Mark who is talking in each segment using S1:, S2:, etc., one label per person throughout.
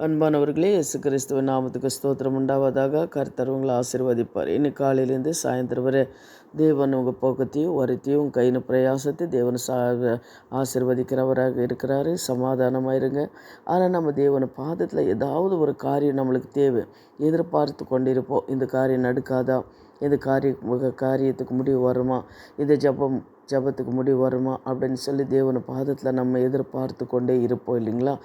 S1: அன்பானவர்களே, இயேசு கிறிஸ்துவின் நாமத்துக்கு ஸ்தோத்திரம் உண்டாவதாக. கர்த்தர் உங்களை ஆசீர்வதிப்பார். இன்னைக்கு காலையிலேருந்து சாயந்தரம் வரை தேவன் உங்கள் போக்கத்தையும் வருத்தியும் உங்கள் கையின் பிரயாசத்தை தேவன் ஆசீர்வதிக்கிறவராக இருக்கிறாரு. சமாதானமாக இருங்க. ஆனால் நம்ம தேவனை பாதத்தில் ஏதாவது ஒரு காரியம் நம்மளுக்கு தேவை, எதிர்பார்த்து கொண்டிருப்போம். இந்த காரியம் நடக்காதா, இந்த காரியத்துக்கு முடிவு வருமா, இந்த ஜபத்துக்கு முடிவு வருமா அப்படின்னு சொல்லி தேவனை பாதத்தில் நம்ம எதிர்பார்த்து கொண்டே இருப்போம் இல்லைங்களா?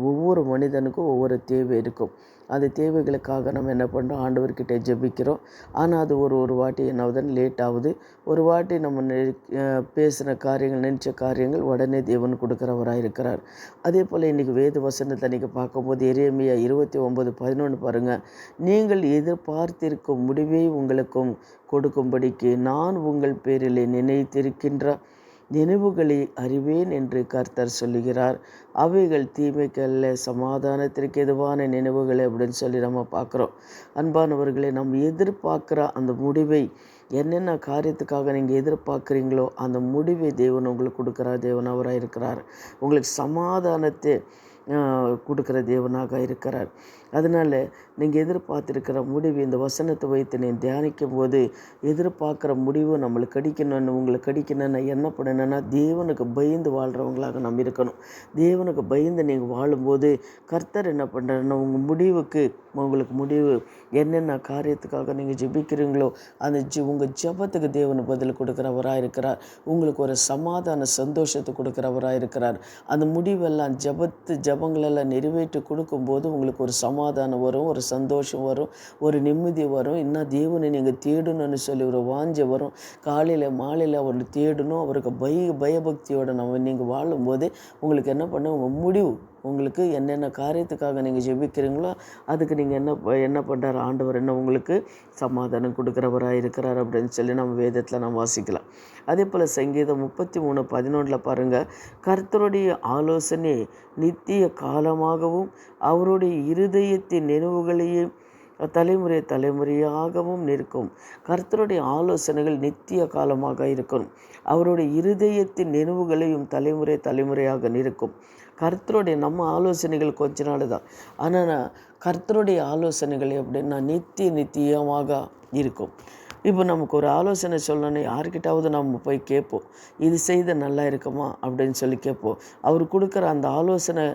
S1: ஒவ்வொரு மனிதனுக்கும் ஒவ்வொரு தேவை இருக்கும். அந்த தேவைகளுக்காக நம்ம என்ன பண்ணுறோம், ஆண்டவர்கிட்ட ஜெபிக்கிறோம். ஆனால் அது ஒரு வாட்டி என்ன ஆகுதுன்னு லேட் ஆகுது. ஒரு வாட்டி நம்ம பேசின காரியங்கள், நினச்ச காரியங்கள் உடனே தேவன் கொடுக்குறவராக இருக்கிறார். அதே போல் இன்றைக்கி வேத வசனத்தை நீங்கள் பார்க்கும்போது எரேமியா 29:11 பாருங்கள். நீங்கள் எதிர்பார்த்திருக்கும் முடிவை உங்களுக்கும் கொடுக்கும்படிக்கு நான் உங்கள் பேரிலே நினைத்திருக்கின்ற நினைவுகளை அறிவேன் என்று கர்த்தர் சொல்லுகிறார். அவைகள் தீமைக்கு அல்ல, சமாதானத்திற்கு எதுவான நினைவுகளை அப்படின்னு சொல்லி நம்ம பார்க்குறோம். அன்பானவர்களை, நம்ம எதிர்பார்க்குற அந்த முடிவை, என்னென்ன காரியத்துக்காக நீங்கள் எதிர்பார்க்குறீங்களோ அந்த முடிவை தேவன் உங்களுக்கு கொடுக்குறார். தேவன் அவராக இருக்கிறார். உங்களுக்கு சமாதானத்தை கொடுக்குற தேவனாக இருக்கிறார். அதனால் நீங்கள் எதிர்பார்த்துருக்கிற முடிவு, இந்த வசனத்தை வைத்து நீங்கள் தியானிக்கும் போது எதிர்பார்க்குற முடிவு நம்மளுக்கு கிடைக்கணும்னு, உங்களுக்கு கிடைக்கணும்னா என்ன பண்ணணுன்னா, தேவனுக்கு பயந்து வாழ்கிறவங்களாக நம்ம இருக்கணும். தேவனுக்கு பயந்து நீங்கள் வாழும்போது கர்த்தர் என்ன பண்ணுறாருன்னா, உங்களுக்கு முடிவு என்னென்ன காரியத்துக்காக நீங்கள் ஜெபிக்கிறீங்களோ அந்த உங்கள் ஜெபத்துக்கு தேவன் பதில் கொடுக்குறவராக இருக்கிறார். உங்களுக்கு ஒரு சமாதான சந்தோஷத்தை கொடுக்குறவராக இருக்கிறார். அந்த முடிவெல்லாம் ஜெபங்களெல்லாம் நிறைவேற்றி கொடுக்கும்போது உங்களுக்கு ஒரு சமாதானம் வரும், ஒரு சந்தோஷம் வரும், ஒரு நிம்மதி வரும். இன்னும் தேவனை நீங்கள் தேடணும்னு சொல்லி ஒரு வாஞ்சை வரும். காலையில் மாலையில் அவர் தேடணும். அவருக்கு பயபக்தியோடு நீங்கள் வாழும்போது உங்களுக்கு என்ன பண்ண, உங்கள் முடிவு, உங்களுக்கு என்னென்ன காரியத்துக்காக நீங்கள் ஜெபிக்கிறீங்களோ அதுக்கு நீங்கள் என்ன பண்ணுறார், ஆண்டவர் என்ன உங்களுக்கு சமாதானம் கொடுக்குறவராக இருக்கிறார் அப்படின்னு சொல்லி நம்ம வேதத்தில் நம்ம வாசிக்கலாம். அதே போல் சங்கீதம் 33:11 பாருங்கள். கர்த்தருடைய ஆலோசனை நித்திய காலமாகவும் அவருடைய இருதயத்தின் நினைவுகளையும் தலைமுறையாகவும் நிற்கும். கர்த்தருடைய ஆலோசனைகள் நித்திய காலமாக இருக்கணும். அவருடைய இருதயத்தின் நினைவுகளையும் தலைமுறையாக நிற்கும். கர்த்தருடைய நம்ம ஆலோசனைகள் கொஞ்ச நாள் தான், ஆனால் கர்த்தருடைய ஆலோசனைகள் எப்படின்னா நித்தியமாக இருக்கும். இப்போ நமக்கு ஒரு ஆலோசனை சொல்லணும்னு யார்கிட்டாவது நம்ம போய் கேட்போம், இது செய்த நல்லா இருக்குமா அப்படின்னு சொல்லி கேட்போம். அவர் கொடுக்குற அந்த ஆலோசனை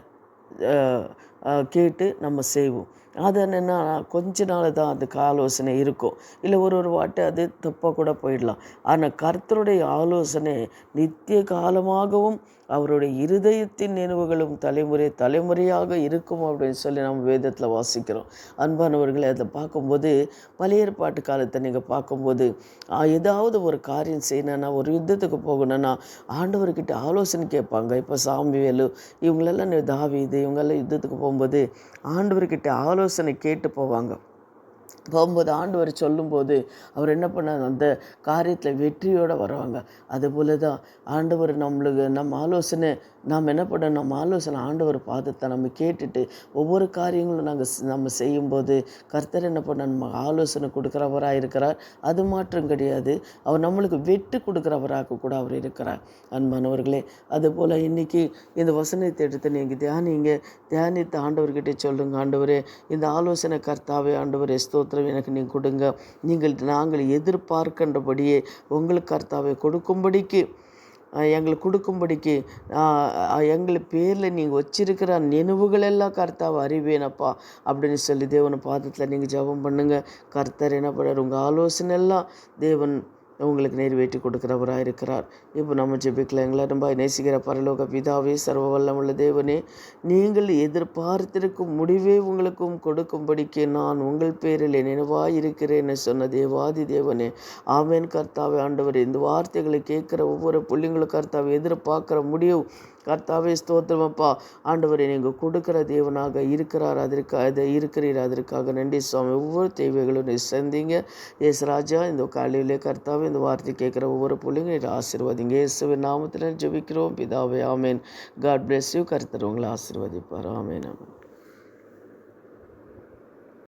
S1: கேட்டு நம்ம செய்வோம். அது என்னென்னா கொஞ்ச நாள் தான் அதுக்கு ஆலோசனை இருக்கும், இல்லை ஒரு வாட்டி அது தப்பாக கூட போயிடலாம். ஆனால் கர்த்தருடைய ஆலோசனை நித்திய காலமாகவும் அவருடைய இருதயத்தின் நினைவுகளும் தலைமுறையாக இருக்கும் அப்படின்னு சொல்லி நம்ம வேதத்தில் வாசிக்கிறோம். அன்பானவர்களை, அதை பார்க்கும்போது பழைய ஏற்பாட்டு காலத்தை நீங்கள் பார்க்கும்போது ஏதாவது ஒரு காரியம் செய்யணுன்னா, ஒரு யுத்தத்துக்கு போகணுன்னா ஆண்டவர்கிட்ட ஆலோசனை கேட்பாங்க. இப்போ சாமுவேலு இவங்களெல்லாம், தாவீது இவங்கெல்லாம் யுத்தத்துக்கு போகும்போது ஆண்டவர்கிட்ட ஆலோசனை கேட்டு போகும்போது ஆண்டவர் சொல்லும்போது அவர் என்ன பண்ணார், அந்த காரியத்தில் வெற்றியோடு வருவாங்க. அதுபோல் தான் ஆண்டவர் நம்ம ஆலோசனை நாம் என்ன பண்ணோம், நம்ம ஆலோசனை ஆண்டவர் பாதத்தை நம்ம கேட்டுட்டு ஒவ்வொரு காரியங்களும் நம்ம செய்யும்போது கர்த்தர் என்ன பண்ண, நம்ம ஆலோசனை கொடுக்குறவராக இருக்கிறார். அது மாற்றம் கிடையாது, அவர் நம்மளுக்கு வெற்றி கொடுக்குறவராக கூட அவர் இருக்கிறார். அன்பானவர்களே, அதுபோல் இன்றைக்கி இந்த வசனத்தை எடுத்து நீங்கள் தியானித்து ஆண்டவர்கிட்ட சொல்லுங்கள். ஆண்டவரே, இந்த ஆலோசனை கர்த்தாவே, ஆண்டவரே ஸ்தோத்திரம், எனக்கு நீங்கள் கொடுங்க. நாங்கள் எதிர்பார்க்கின்றபடியே உங்களுக்கு கர்த்தாவை எங்களுக்கு கொடுக்கும்படிக்கு எங்கள் பேரில் நீங்கள் வச்சிருக்கிற நினைவுகளெல்லாம் கர்த்தாவை அறிவேனப்பா அப்படின்னு சொல்லி தேவனை பாதத்தில் நீங்கள் ஜெபம் பண்ணுங்கள். கர்த்தர் என்ன பண்ணுறார், உங்கள் ஆலோசனை எல்லாம் தேவன் உங்களுக்கு நிறைவேற்றி கொடுக்குறவராக இருக்கிறார். இப்போ நம்ம ஜெபிக்கலாம். எங்களை ரொம்ப நேசிக்கிற பரலோக பிதாவே, சர்வ வல்லமுள்ள தேவனே, நீங்கள் எதிர்பார்த்திருக்கும் முடிவே உங்களுக்கும் கொடுக்கும்படிக்கு நான் உங்கள் பேரில் நினைவாக இருக்கிறேன்னு சொன்ன தேவாதி தேவனே, ஆமேன். கர்த்தாவே, ஆண்டவர், இந்த வார்த்தைகளை கேட்குற ஒவ்வொரு பிள்ளைங்களும் கர்த்தாவை எதிர்பார்க்குற முடிவு கர்த்தாவே ஸ்தோத்திரமப்பா. ஆண்டவரை நீங்கள் கொடுக்குற தேவனாக இருக்கிறார், அதற்காக நன்றி சுவாமி. ஒவ்வொரு தேவைகளும் நீ சந்திங்க ஏசுராஜா. இந்த காலையிலே கர்த்தாவே, இந்த வார்த்தை கேட்குற ஒவ்வொரு பிள்ளைங்க ஆசீர்வதிங்க. இயேசுவின் நாமத்தில் ஜெபிக்கிறோம் பிதாவே, ஆமேன். God bless you. கர்த்தர் உங்களை ஆசீர்வதிப்பார். ஆமேன்.